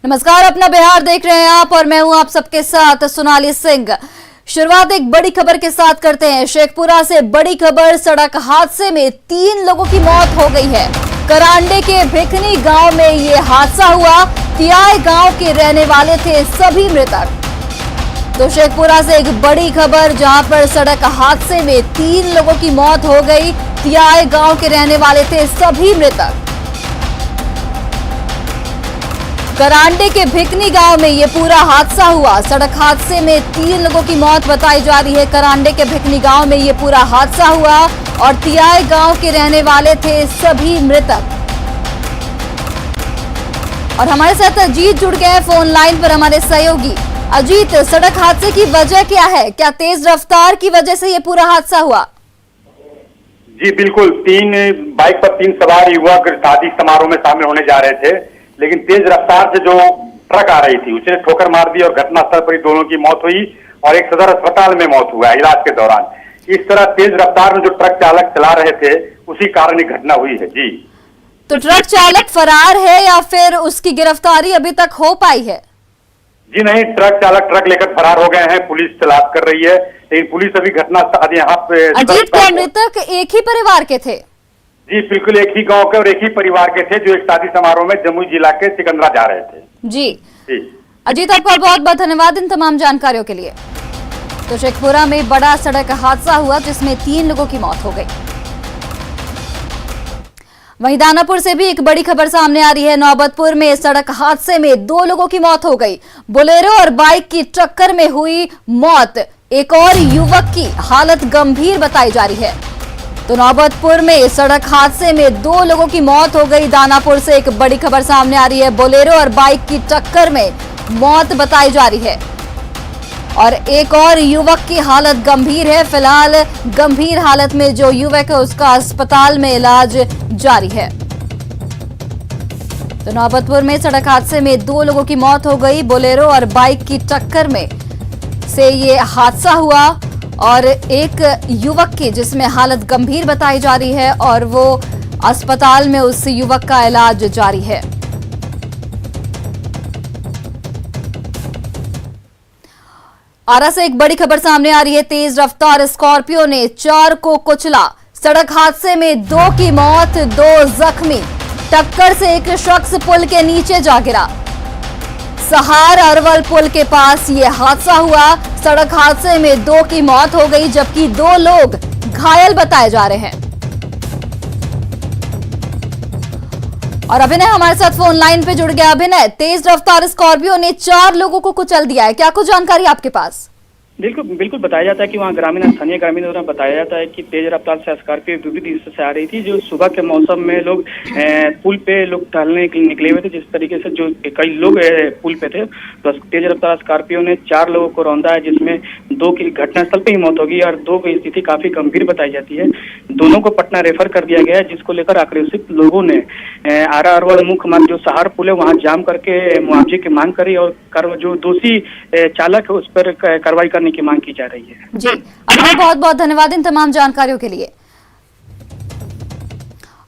नमस्कार, अपना बिहार देख रहे हैं आप और मैं हूं आप सबके साथ सोनाली सिंह। शुरुआत एक बड़ी खबर के साथ करते हैं। शेखपुरा से बड़ी खबर, सड़क हादसे में 3 लोगों की मौत हो गई है। करांडे के भिखनी गांव में ये हादसा हुआ। तियाय गांव के रहने वाले थे सभी मृतक। तो शेखपुरा से एक बड़ी खबर, जहां पर सड़क हादसे में 3 लोगों की मौत हो गई। तियाय गांव के रहने वाले थे सभी मृतक। करांडे के भिखनी गांव में ये पूरा हादसा हुआ। सड़क हादसे में 3 लोगों की मौत बताई जा रही है। करांडे के भिखनी गांव में ये पूरा हादसा हुआ और तियाय गांव के रहने वाले थे सभी मृतक। और हमारे साथ अजीत जुड़ गए हैं फोन लाइन पर, हमारे सहयोगी। अजीत, सड़क हादसे की वजह क्या है? क्या तेज रफ्तार की वजह से ये पूरा हादसा हुआ? जी बिल्कुल, बाइक पर 3 सवार युवक शादी समारोह में शामिल होने जा रहे थे, लेकिन तेज रफ्तार से जो ट्रक आ रही थी उसने ठोकर मार दी और घटनास्थल पर ही दोनों की मौत हुई और एक सदर अस्पताल में मौत हुआ इलाज के दौरान। इस तरह तेज रफ्तार में जो ट्रक चालक चला रहे थे उसी कारण ये घटना हुई है। जी, तो ट्रक चालक फरार है या फिर उसकी गिरफ्तारी अभी तक हो पाई है? जी नहीं, ट्रक चालक ट्रक लेकर फरार हो गए हैं। पुलिस तलाश कर रही है, लेकिन पुलिस अभी घटनास्थल यहाँ पे। अजीत, क्या मृतक एक ही परिवार के थे? जी बिल्कुल, एक ही गांव के और एक ही परिवार के थे, जो एक शादी समारोह में जमुई जिला के सिकंदरा जा रहे थे। जी अजीत, आपका बहुत बहुत धन्यवाद इन तमाम जानकारियों के लिए। तो शेखपुरा में बड़ा सड़क हादसा हुआ जिसमें 3 लोगों की मौत हो गई। वहीं दानापुर से भी एक बड़ी खबर सामने आ रही है। नौबतपुर में सड़क हादसे में 2 लोगों की मौत हो गई। बोलेरो और बाइक की टक्कर में हुई मौत। एक और युवक की हालत गंभीर बताई जा रही है। तो नौबतपुर में सड़क हादसे में 2 लोगों की मौत हो गई। दानापुर से एक बड़ी खबर सामने आ रही है। बोलेरो और बाइक की टक्कर में मौत बताई जा रही है और एक और युवक की हालत गंभीर है। फिलहाल गंभीर हालत में जो युवक है उसका अस्पताल में इलाज जारी है। तो नौबतपुर में सड़क हादसे में 2 लोगों की मौत हो गई। बोलेरो और बाइक की टक्कर में से ये हादसा हुआ और एक युवक की जिसमें हालत गंभीर बताई जा रही है और वो अस्पताल में उस युवक का इलाज जारी है। आरा से एक बड़ी खबर सामने आ रही है। तेज रफ्तार स्कॉर्पियो ने 4 को कुचला। सड़क हादसे में 2 की मौत, 2 जख्मी। टक्कर से एक शख्स पुल के नीचे जा गिरा। सहार अरवल पुल के पास ये हादसा हुआ। सड़क हादसे में 2 की मौत हो गई जबकि 2 लोग घायल बताए जा रहे हैं। और अभिनय हमारे साथ फोन लाइन पे जुड़ गया। अभिनय, तेज रफ्तार स्कॉर्पियो ने 4 लोगों को कुचल दिया है, क्या कुछ जानकारी आपके पास? बिल्कुल बताया जाता है कि वहाँ स्थानीय ग्रामीण द्वारा बताया जाता है कि तेज रफ्तार से स्कॉर्पियो विविध दिशा से आ रही थी। जो सुबह के मौसम में लोग पुल पे लोग टहलने निकले हुए थे, जिस तरीके से जो कई लोग पुल पे थे, तो तेज रफ्तार स्कॉर्पियो ने 4 लोगों को रौंदा है, जिसमें 2 की घटनास्थल पे ही मौत होगी और 2 की स्थिति काफी गंभीर बताई जाती है। दोनों को पटना रेफर कर दिया गया है, जिसको लेकर आक्रोशित लोगों ने आरा अरवल मुख्य मार्ग जो सहार पुल है वहाँ जाम करके मुआवजे की मांग करी और जो दोषी चालक है उस पर कार्रवाई करने की मांग की जा रही है। जी, आपका बहुत बहुत धन्यवाद इन तमाम जानकारियों के लिए।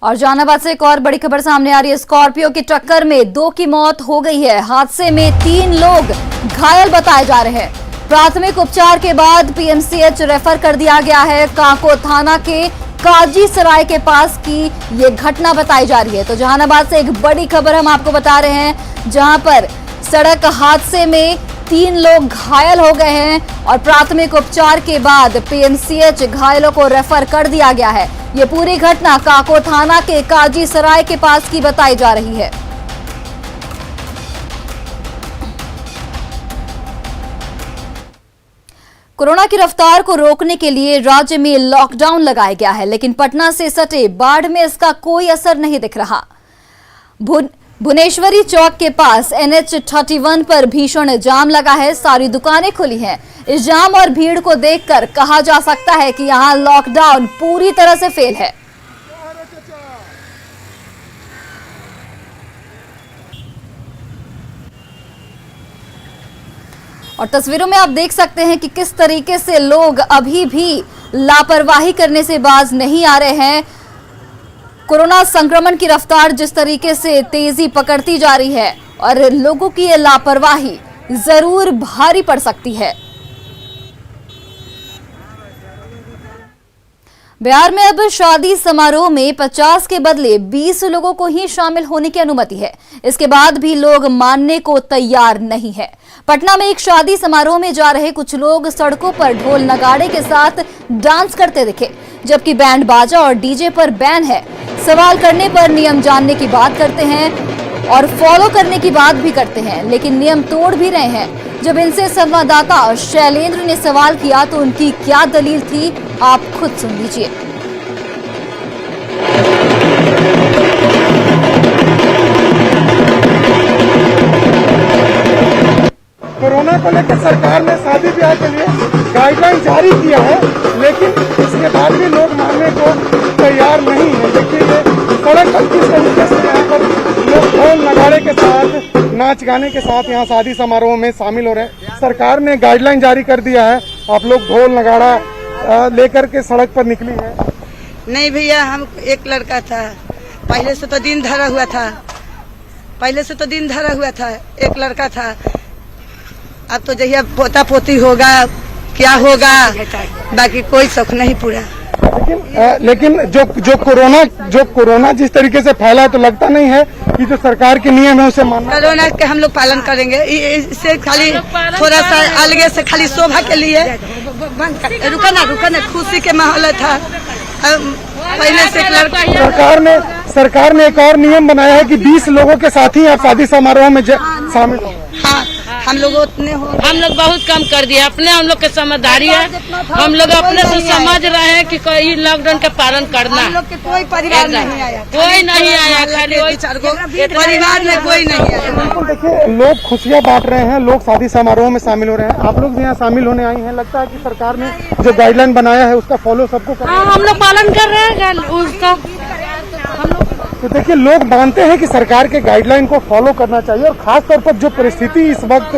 और जहानाबाद से एक और बड़ी खबर सामने आ रही है। स्कॉर्पियो की टक्कर में 2 की मौत हो गई है। हादसे में 3 लोग घायल बताए जा रहे हैं। प्राथमिक उपचार के बाद पीएमसीएच रेफर कर दिया गया है। काको थाना के काजी सराय के पास की ये घटना बताई जा रही है। तो जहानाबाद से एक बड़ी खबर हम आपको बता रहे हैं, जहां पर सड़क हादसे में 3 लोग घायल हो गए हैं और प्राथमिक उपचार के बाद पीएमसीएच घायलों को रेफर कर दिया गया है। ये पूरी घटना काको थाना के काजी सराय के पास की बताई जा रही है। कोरोना की रफ्तार को रोकने के लिए राज्य में लॉकडाउन लगाया गया है, लेकिन पटना से सटे बाढ़ में इसका कोई असर नहीं दिख रहा। भुवनेश्वरी चौक के पास NH-31 पर भीषण जाम लगा है। सारी दुकानें खुली हैं। इस जाम और भीड़ को देखकर कहा जा सकता है कि यहां लॉकडाउन पूरी तरह से फेल है। और तस्वीरों में आप देख सकते हैं कि किस तरीके से लोग अभी भी लापरवाही करने से बाज नहीं आ रहे हैं। कोरोना संक्रमण की रफ्तार जिस तरीके से तेजी पकड़ती जा रही है और लोगों की ये लापरवाही जरूर भारी पड़ सकती है। बिहार में अब शादी समारोह में 50 के बदले 20 लोगों को ही शामिल होने की अनुमति है। इसके बाद भी लोग मानने को तैयार नहीं है। पटना में एक शादी समारोह में जा रहे कुछ लोग सड़कों पर ढोल नगाड़े के साथ डांस करते दिखे, जबकि बैंड बाजा और डीजे पर बैन है। सवाल करने पर नियम जानने की बात करते हैं और फॉलो करने की बात भी करते हैं, लेकिन नियम तोड़ भी रहे हैं। जब इनसे संवाददाता शैलेंद्र ने सवाल किया तो उनकी क्या दलील थी, आप खुद सुन लीजिए। कोरोना को लेकर सरकार ने शादी ब्याह के लिए गाइडलाइन जारी किया है, लेकिन इसके बाद भी लोग मानने को तैयार नहीं है। देखिए ये सड़क पर किस तरीके से यहाँ पर लोग ढोल नगाड़े के साथ, नाच गाने के साथ यहाँ शादी समारोह में शामिल हो रहे हैं। सरकार ने गाइडलाइन जारी कर दिया है, आप लोग ढोल नगाड़ा लेकर के सड़क पर निकली है। नहीं भैया, हम एक लड़का था, पहले से तो दिन धरा हुआ था, एक लड़का था। अब तो जहिया पोता पोती होगा, क्या होगा, बाकी कोई शौक नहीं पूरा। लेकिन जो कोरोना जिस तरीके से फैला है, तो लगता नहीं है कि जो सरकार के नियम है उसे मानना। कोरोना के हम लोग पालन करेंगे, इससे खाली थोड़ा सा अलगे से खाली शोभा के लिए रुका ना, खुशी के माहौल था। पहले से एक लड़का सरकार ने एक और नियम बनाया है कि 20 लोगों के साथ ही आप शादी समारोह में शामिल हो। हाँ, हम लोग उतने हो, हम लोग बहुत कम कर दिए। अपने हम लोग के समझदारी है, हम लोग अपने से समझ रहे हैं कि कोई लॉकडाउन का पालन करना। हम लोग के कोई परिवार नहीं आया, खाली परिवार में कोई नहीं आया। बिल्कुल, देखिए लोग खुशियाँ बांट रहे हैं, लोग शादी समारोह में शामिल हो रहे हैं। आप लोग भी यहाँ शामिल होने आई हैं। लगता है कि सरकार ने जो गाइडलाइन बनाया है उसका फॉलो सबको करना है। हम लोग पालन कर रहे हैं उसका। तो देखिए लोग मानते हैं कि सरकार के गाइडलाइन को फॉलो करना चाहिए, और खास तौर पर जो परिस्थिति इस वक्त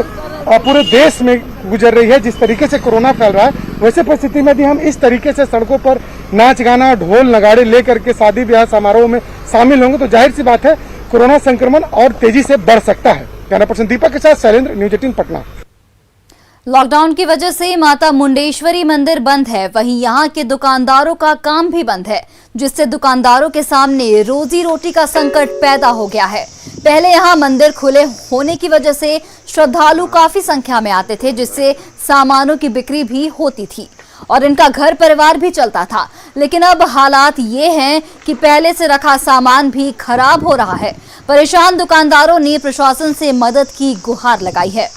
पूरे देश में गुजर रही है, जिस तरीके से कोरोना फैल रहा है, वैसे परिस्थिति में भी हम इस तरीके से सड़कों पर नाच गाना, ढोल नगाड़े लेकर के शादी ब्याह समारोह में शामिल होंगे तो जाहिर सी बात है कोरोना संक्रमण और तेजी से बढ़ सकता है। कैमरा पर्सन दीपक के साथ शैलेंद्र, न्यूज़ 18 पटना। लॉकडाउन की वजह से माता मुंडेश्वरी मंदिर बंद है, वहीं यहाँ के दुकानदारों का काम भी बंद है, जिससे दुकानदारों के सामने रोजी रोटी का संकट पैदा हो गया है। पहले यहाँ मंदिर खुले होने की वजह से श्रद्धालु काफी संख्या में आते थे, जिससे सामानों की बिक्री भी होती थी और इनका घर परिवार भी चलता था। लेकिन अब हालात ये हैं कि पहले से रखा सामान भी खराब हो रहा है। परेशान दुकानदारों ने प्रशासन से मदद की गुहार लगाई है।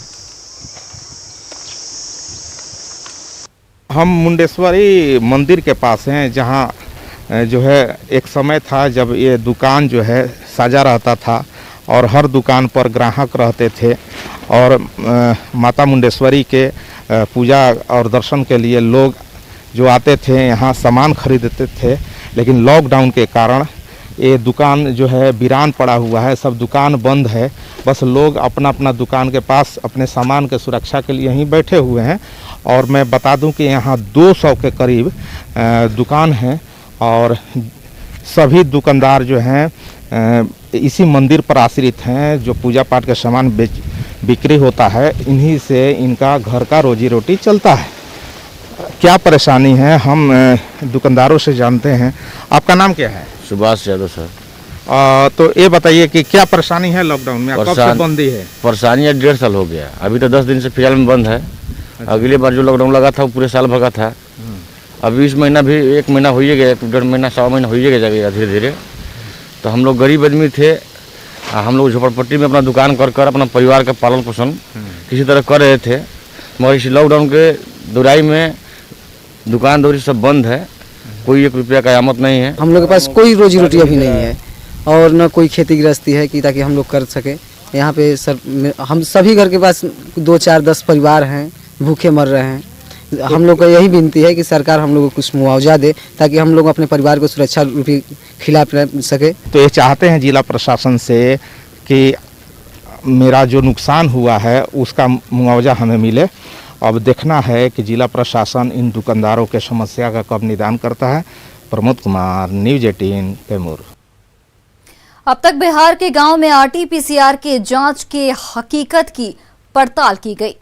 हम मुंडेश्वरी मंदिर के पास हैं, जहां जो है एक समय था जब ये दुकान जो है सजा रहता था और हर दुकान पर ग्राहक रहते थे और माता मुंडेश्वरी के पूजा और दर्शन के लिए लोग जो आते थे यहाँ सामान खरीदते थे। लेकिन लॉकडाउन के कारण ये दुकान जो है वीरान पड़ा हुआ है, सब दुकान बंद है। बस लोग अपना अपना दुकान के पास अपने सामान के सुरक्षा के लिए यहीं बैठे हुए हैं। और मैं बता दूं कि यहाँ 200 के करीब दुकान हैं और सभी दुकानदार जो हैं इसी मंदिर पर आश्रित हैं। जो पूजा पाठ के सामान बिक्री होता है, इन्हीं से इनका घर का रोजी रोटी चलता है। क्या परेशानी है हम दुकानदारों से जानते हैं। आपका नाम क्या है? सुभाष यादव सर। तो ये बताइए कि क्या परेशानी है लॉकडाउन में, कब से बंदी है? परेशानी 1.5 साल हो गया, अभी तो 10 दिन से फिलहाल में बंद है। अगली बार जो लॉकडाउन लगा था वो पूरे साल भगा था। अभी इस महीना भी 1 महीना हो ही गया, 1.5 महीना 1.25 महीना हो ही गया धीरे धीरे। तो हम लोग गरीब आदमी थे, हम लोग झोपड़पट्टी में अपना दुकान कर अपना परिवार का पालन पोषण किसी तरह कर रहे थे। मगर इस लॉकडाउन के दौराई में दुकान दौरी सब बंद है, कोई 1 रुपया का आमद नहीं है। हम लोग के पास कोई रोजी रोटी अभी नहीं है और न कोई खेती गृहस्थी है कि ताकि हम लोग कर सके। यहाँ पे सर हम सभी घर के पास 2, 4, 10 परिवार हैं, भूखे मर रहे हैं। हम लोग का यही विनती है कि सरकार हम लोग को कुछ मुआवजा दे ताकि हम लोग अपने परिवार को सुरक्षा रूपी खिला पिला सके। तो ये चाहते हैं जिला प्रशासन से कि मेरा जो नुकसान हुआ है उसका मुआवजा हमें मिले। अब देखना है कि जिला प्रशासन इन दुकानदारों के समस्या का कब निदान करता है। प्रमोद कुमार, न्यूज़ 18 कैमूर। अब तक बिहार के गांव में आरटी-पीसीआर के जांच के हकीकत की पड़ताल की गई।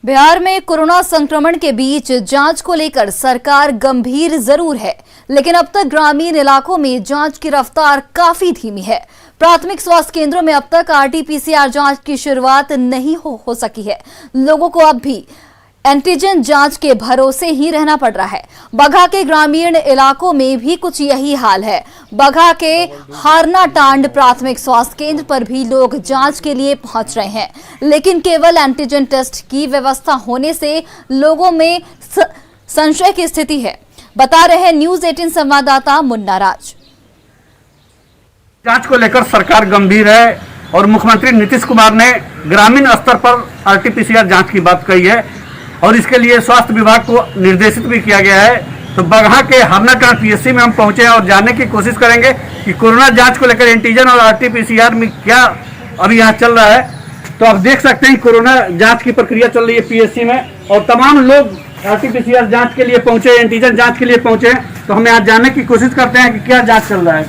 बिहार में कोरोना संक्रमण के बीच जांच को लेकर सरकार गंभीर जरूर है, लेकिन अब तक ग्रामीण इलाकों में जांच की रफ्तार काफी धीमी है। प्राथमिक स्वास्थ्य केंद्रों में अब तक आरटी-पीसीआर जांच की शुरुआत नहीं हो सकी है। लोगों को अब भी एंटीजन जांच के भरोसे ही रहना पड़ रहा है। बगहा के ग्रामीण इलाकों में भी कुछ यही हाल है। बगहा के हारनाटांड प्राथमिक स्वास्थ्य केंद्र पर भी लोग जांच के लिए पहुंच रहे हैं, लेकिन केवल एंटीजन टेस्ट की व्यवस्था होने से लोगों में संशय की स्थिति है, बता रहे हैं न्यूज 18 संवाददाता मुन्ना राज। जांच को लेकर सरकार गंभीर है और मुख्यमंत्री नीतीश कुमार ने ग्रामीण स्तर पर आरटी-पीसीआर जांच की बात कही है और इसके लिए स्वास्थ्य विभाग को निर्देशित भी किया गया है। तो बगहा के हारनाटांड पीएससी में हम पहुंचे हैं और जानने की कोशिश करेंगे कि कोरोना जांच को लेकर एंटीजन और आरटी-पीसीआर में क्या अभी यहाँ चल रहा है। तो आप देख सकते हैं कोरोना जांच की प्रक्रिया चल रही है पीएससी में और तमाम लोग आरटी-पीसीआर जांच के लिए पहुंचे, एंटीजन जांच के लिए पहुंचे हैं। तो हम यहाँ जानने की कोशिश करते हैं कि क्या जाँच चल रहा है।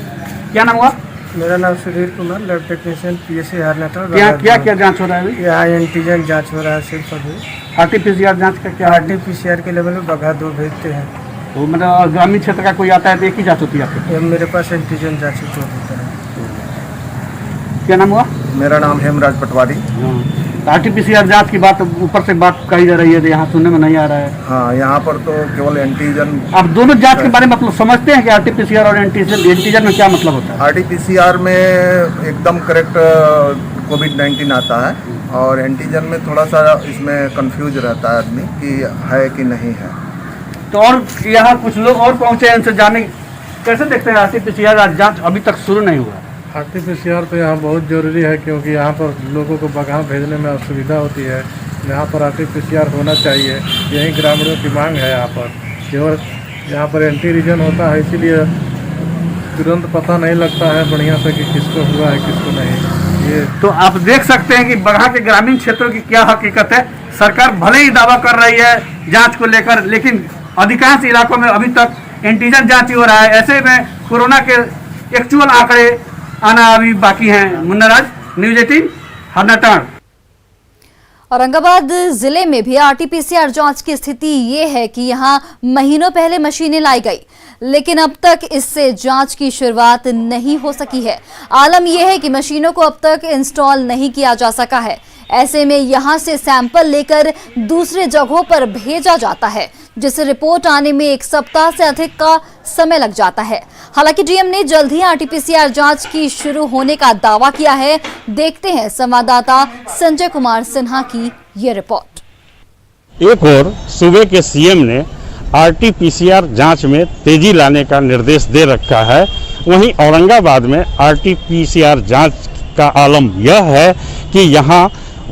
क्या नाम हुआ? मेरा नाम Sudhir Kumar, lab technician PSC Harnatand. क्या जांच हो रहा है अभी? यहाँ एंटीजन जांच हो रहा है सिर्फ अभी। आरटी-पीसीआर जांच का क्या? आरटी-पीसीआर के लेवल में बगहा 2 भेजते हैं। तो मतलब ग्रामीण क्षेत्र का कोई आता है तो एक ही जांच होती है आपके? मेरे पास एंटीजन जांच ही होता है। क्या नाम हुआ? मेरा नाम हेमराज पटवारी। आरटी-पीसीआर जांच की बात ऊपर से बात कही जा रही है, यहाँ सुनने में नहीं आ रहा है। हाँ, यहाँ पर तो केवल एंटीजन। आप दोनों जांच के बारे में मतलब समझते हैं कि आरटी-पीसीआर और एंटीजन में क्या मतलब होता है? आरटी-पीसीआर में एकदम करेक्ट कोविड-19 आता है और एंटीजन में थोड़ा सा इसमें कंफ्यूज रहता है आदमी कि है कि नहीं है। तो और यहाँ कुछ लोग और पहुँचे हैं, इनसे जाने कैसे देखते हैं आरटी-पीसीआर जाँच अभी तक शुरू नहीं हुआ? आरटी-पीसीआर तो यहाँ बहुत ज़रूरी है क्योंकि यहाँ पर लोगों को बगहा भेजने में असुविधा होती है। यहाँ पर आरटी-पीसीआर होना चाहिए, यही ग्रामीणों की मांग है। यहाँ पर केवल यहाँ पर एंटीजन होता है, इसीलिए तुरंत पता नहीं लगता है बढ़िया से कि किसको हुआ है किसको नहीं। ये तो आप देख सकते हैं कि बगहा के ग्रामीण क्षेत्रों की क्या हकीकत है। सरकार भले ही दावा कर रही है जाँच को लेकर, लेकिन अधिकांश इलाकों में अभी तक एंटीजन जाँच ही हो रहा है। ऐसे में कोरोना के एक्चुअल आंकड़े आना अभी बाकी हैं। मुन्ना राज, न्यूज 18 हारनाटांड। औरंगाबाद जिले में भी आरटी-पीसीआर जांच की स्थिति ये है कि यहां महीनों पहले मशीनें लाई गई, लेकिन अब तक इससे जांच की शुरुआत नहीं हो सकी है। आलम यह है कि मशीनों को अब तक इंस्टॉल नहीं किया जा सका है। ऐसे में यहां से सैंपल लेकर दूसरे जगहों पर भेजा जाता है, जिससे रिपोर्ट आने में 1 सप्ताह से अधिक का समय लग जाता है। हालांकि डीएम ने जल्द ही आरटी-पीसीआर जांच की शुरू होने का दावा किया है। देखते हैं संवाददाता संजय कुमार सिन्हा की ये रिपोर्ट। एक और सूबे के सीएम ने आरटी-पीसीआर जांच में तेजी लाने का निर्देश दे रखा है। वहीं औरंगाबाद में आरटी-पीसीआर जांच का आलम यह है कि यहाँ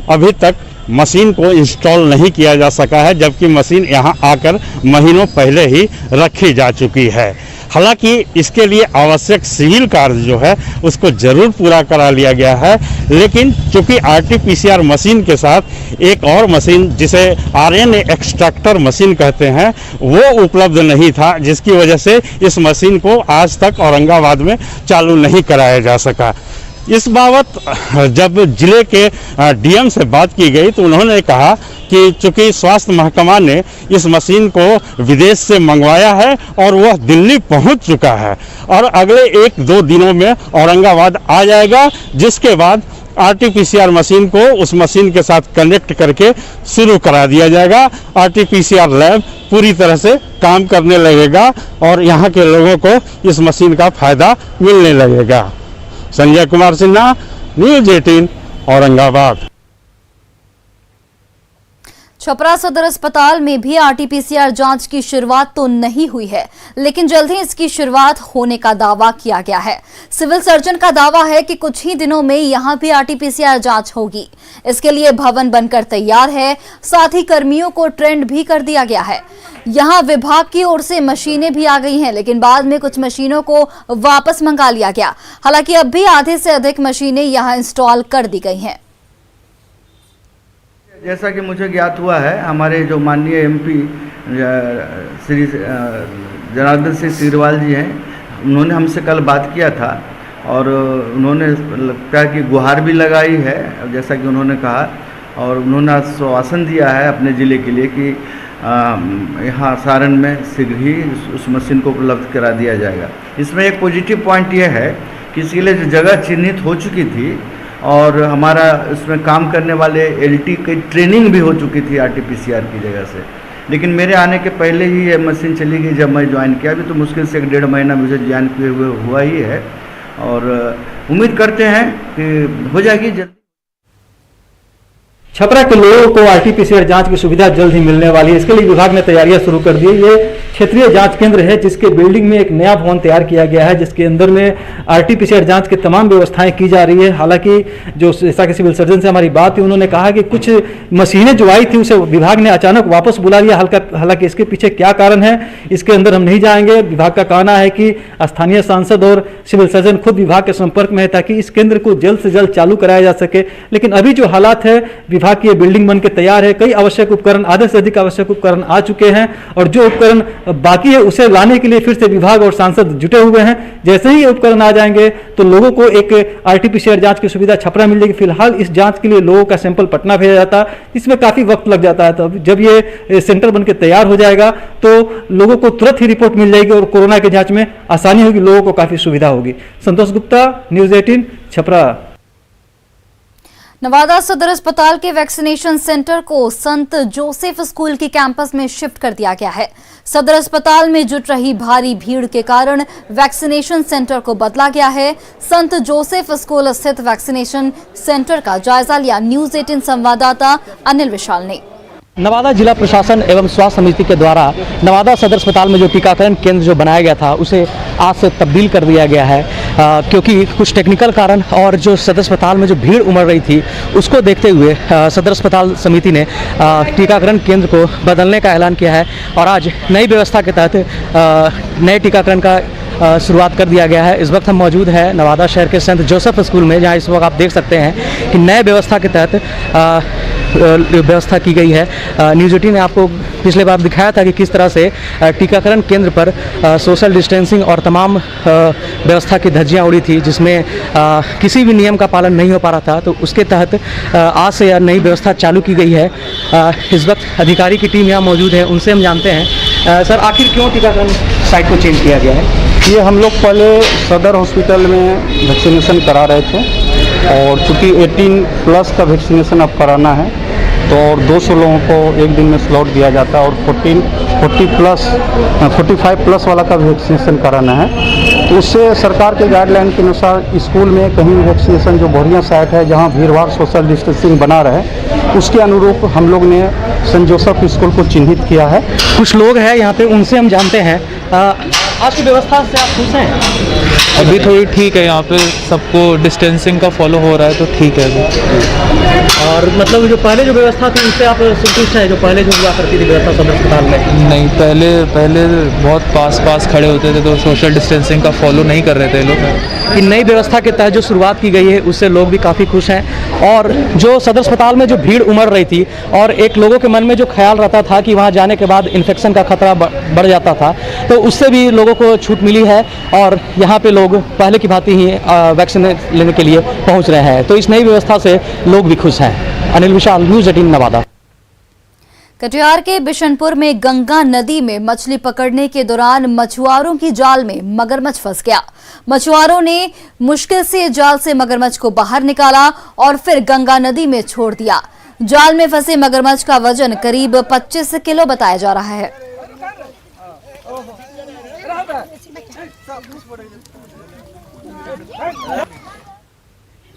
अभी तक मशीन को इंस्टॉल नहीं किया जा सका है, जबकि मशीन यहाँ आकर महीनों पहले ही रखी जा चुकी है। हालांकि इसके लिए आवश्यक सिविल कार्य जो है उसको जरूर पूरा करा लिया गया है, लेकिन चूंकि आरटी-पीसीआर मशीन के साथ एक और मशीन जिसे आरएनए एक्सट्रैक्टर मशीन कहते हैं वो उपलब्ध नहीं था, जिसकी वजह से इस मशीन को आज तक औरंगाबाद में चालू नहीं कराया जा सका। इस बाबत जब जिले के डीएम से बात की गई तो उन्होंने कहा कि चूंकि स्वास्थ्य महकमा ने इस मशीन को विदेश से मंगवाया है और वह दिल्ली पहुंच चुका है और अगले 1-2 दिनों में औरंगाबाद आ जाएगा, जिसके बाद आरटी-पीसीआर मशीन को उस मशीन के साथ कनेक्ट करके शुरू करा दिया जाएगा। आरटी-पीसीआर लैब पूरी तरह से काम करने लगेगा और यहाँ के लोगों को इस मशीन का फायदा मिलने लगेगा। संजय कुमार सिन्हा, न्यूज 18 औरंगाबाद। छपरा सदर अस्पताल में भी आरटीपीसीआर जांच की शुरुआत तो नहीं हुई है, लेकिन जल्द ही इसकी शुरुआत होने का दावा किया गया है। सिविल सर्जन का दावा है कि कुछ ही दिनों में यहां भी आरटीपीसीआर जांच होगी। इसके लिए भवन बनकर तैयार है, साथ ही कर्मियों को ट्रेंड भी कर दिया गया है। यहां विभाग की ओर से मशीनें भी आ गई हैं, लेकिन बाद में कुछ मशीनों को वापस मंगा लिया गया। हालांकि अब भी आधे से अधिक मशीनें यहां इंस्टॉल कर दी गई हैं। जैसा कि मुझे ज्ञात हुआ है, हमारे जो माननीय एमपी श्री जनार्दन सिंह सिग्रीवाल जी हैं, उन्होंने हमसे कल बात किया था और उन्होंने लगता है कि गुहार भी लगाई है, जैसा कि उन्होंने कहा, और उन्होंने आश्वासन दिया है अपने ज़िले के लिए कि यहाँ सारण में शीघ्र ही उस मशीन को उपलब्ध करा दिया जाएगा। इसमें एक पॉजिटिव पॉइंट ये है कि इसके लिए जो जगह चिन्हित हो चुकी थी और हमारा इसमें काम करने वाले एलटी की ट्रेनिंग भी हो चुकी थी आरटीपीसीआर की जगह से, लेकिन मेरे आने के पहले ही ये मशीन चली गई जब मैं ज्वाइन किया। अभी तो मुश्किल से 1.5 महीना मुझे ज्वाइन किए हुए हुआ ही है और उम्मीद करते हैं कि हो जाएगी जल्दी। छपरा के लोगों को आरटीपीसीआर जांच की सुविधा जल्द ही मिलने वाली है। इसके लिए विभाग ने तैयारियां शुरू कर दी है। ये क्षेत्रीय जांच केंद्र है जिसके बिल्डिंग में एक नया भवन तैयार किया गया है, जिसके अंदर में आरटीपीसीआर जांच की तमाम व्यवस्थाएं की जा रही है। हालांकि जो जैसा कि सिविल सर्जन से हमारी बात हुई, उन्होंने कहा कि कुछ मशीनें जो आई थी उसे विभाग ने अचानक वापस बुला लिया। हालांकि इसके पीछे क्या कारण है इसके अंदर हम नहीं जाएंगे। विभाग का कहना है कि स्थानीय सांसद और सिविल सर्जन खुद विभाग के संपर्क में है ताकि इस केंद्र को जल्द से जल्द चालू कराया जा सके। लेकिन अभी जो हालात है, विभाग की ये बिल्डिंग बनकर तैयार है, कई आवश्यक उपकरण, आधे से अधिक आवश्यक उपकरण आ चुके हैं और जो उपकरण बाकी है उसे लाने के लिए फिर से विभाग और सांसद जुटे हुए हैं। जैसे ही उपकरण आ जाएंगे तो लोगों को एक आरटीपीसीआर जांच की सुविधा छपरा मिल जाएगी। फिलहाल इस जांच के लिए लोगों का सैंपल पटना भेजा जाता है, इसमें काफी वक्त लग जाता है। तो जब ये सेंटर बनकर तैयार हो जाएगा तो लोगों को तुरंत ही रिपोर्ट मिल जाएगी और कोरोना की जांच में आसानी होगी, लोगों को काफी सुविधा होगी। संतोष गुप्ता, न्यूज़ 18, छपरा। नवादा सदर अस्पताल के वैक्सीनेशन सेंटर को संत जोसेफ स्कूल के कैंपस में शिफ्ट कर दिया गया है। सदर अस्पताल में जुट रही भारी भीड़ के कारण वैक्सीनेशन सेंटर को बदला गया है। संत जोसेफ स्कूल स्थित वैक्सीनेशन सेंटर का जायजा लिया न्यूज़ 18 संवाददाता अनिल विशाल ने। नवादा जिला प्रशासन एवं स्वास्थ्य समिति के द्वारा नवादा सदर अस्पताल में जो टीकाकरण केंद्र जो बनाया गया था उसे आज से तब्दील कर दिया गया है, क्योंकि कुछ टेक्निकल कारण और जो सदर अस्पताल में जो भीड़ उमड़ रही थी उसको देखते हुए सदर अस्पताल समिति ने टीकाकरण केंद्र को बदलने का ऐलान किया है और आज नई व्यवस्था के तहत नए टीकाकरण का शुरुआत कर दिया गया है। इस वक्त हम मौजूद है नवादा शहर के सेंट जोसेफ स्कूल में, जहाँ इस वक्त आप देख सकते हैं कि नए व्यवस्था के तहत व्यवस्था की गई है। न्यूज़ 18 ने आपको पिछले बार दिखाया था कि किस तरह से टीकाकरण केंद्र पर सोशल डिस्टेंसिंग और तमाम व्यवस्था की धज्जियां उड़ी थी, जिसमें किसी भी नियम का पालन नहीं हो पा रहा था। तो उसके तहत आज से यह नई व्यवस्था चालू की गई है। इस वक्त अधिकारी की टीम यहाँ मौजूद है, उनसे हम जानते हैं सर आखिर क्यों टीकाकरण साइट को चेंज किया गया है। ये हम लोग पहले सदर हॉस्पिटल में वैक्सीनेशन करा रहे थे और चूँकि 18+ का वैक्सीनेशन अब कराना है तो और 200 लोगों को एक दिन में स्लॉट दिया जाता है और 45+ वाला का वैक्सीनेशन कराना है। तो उससे सरकार के गाइडलाइन के अनुसार स्कूल में कहीं वैक्सीनेशन जो बढ़िया साइट है जहां भीड़-भाड़ सोशल डिस्टेंसिंग बना रहे, उसके अनुरूप हम लोग ने सेंट जोसेफ स्कूल को चिन्हित किया है। कुछ लोग हैं यहाँ पे, उनसे हम जानते हैं आज की व्यवस्था से आप खुश हैं? अभी थोड़ी ठीक है, यहाँ पे सबको डिस्टेंसिंग का फॉलो हो रहा है तो ठीक है अभी। और मतलब जो पहले जो व्यवस्था थी उससे आप संतुष्ट हैं, जो पहले जो हुआ करती थी व्यवस्था सदर अस्पताल में? नहीं, पहले बहुत पास खड़े होते थे तो सोशल डिस्टेंसिंग का फॉलो नहीं कर रहे थे लोग। इन नई व्यवस्था के तहत जो शुरुआत की गई है उससे लोग भी काफ़ी खुश हैं। और जो सदर अस्पताल में जो भीड़ उमड़ रही थी और एक लोगों के मन में जो ख्याल रहता था कि वहाँ जाने के बाद इन्फेक्शन का खतरा बढ़ जाता था, तो उससे भी लोगों को छूट मिली है और यहाँ पे लोग पहले की भांति ही वैक्सीन लेने के लिए पहुँच रहे हैं। तो इस नई व्यवस्था से लोग भी खुश हैं। अनिल विशाल, न्यूज़ 18 नवादा। कटिहार के बिशनपुर में गंगा नदी में मछली पकड़ने के दौरान मछुआरों की जाल में मगरमच्छ फंस गया। मछुआरों ने मुश्किल से जाल से मगरमच्छ को बाहर निकाला और फिर गंगा नदी में छोड़ दिया। जाल में फंसे मगरमच्छ का वजन करीब 25 किलो बताया जा रहा है।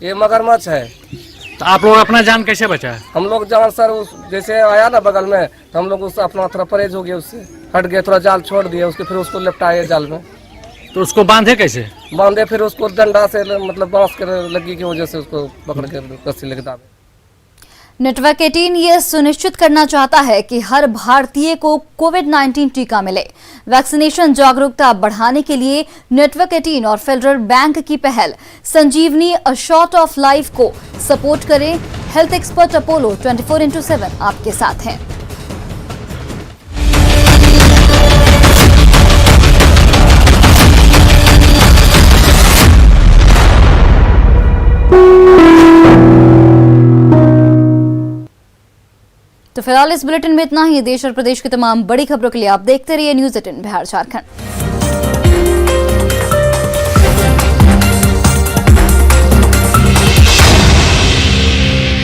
ये मगरमच्छ है, तो आप लोग अपना जान कैसे बचाए? हम लोग जान सर उस जैसे आया ना बगल में तो हम लोग उससे अपना थोड़ा परहेज हो गया, उससे हट गए, थोड़ा जाल छोड़ दिया उसके, फिर उसको लिपटाए जाल में। तो उसको बांधे कैसे? बांधे फिर उसको डंडा से मतलब बांस के लगी की वजह से उसको पकड़ के रस्सी लेके दाबे। नेटवर्क 18 ये सुनिश्चित करना चाहता है कि हर भारतीय को कोविड-19 टीका मिले। वैक्सीनेशन जागरूकता बढ़ाने के लिए नेटवर्क 18 और फेडरल बैंक की पहल संजीवनी अ शॉट ऑफ लाइफ को सपोर्ट करें। हेल्थ एक्सपर्ट अपोलो 24/7 आपके साथ हैं। तो फिलहाल इस बुलेटिन में इतना ही। देश और प्रदेश की तमाम बड़ी खबरों के लिए आप देखते रहिए न्यूज़ 18 बिहार झारखंड।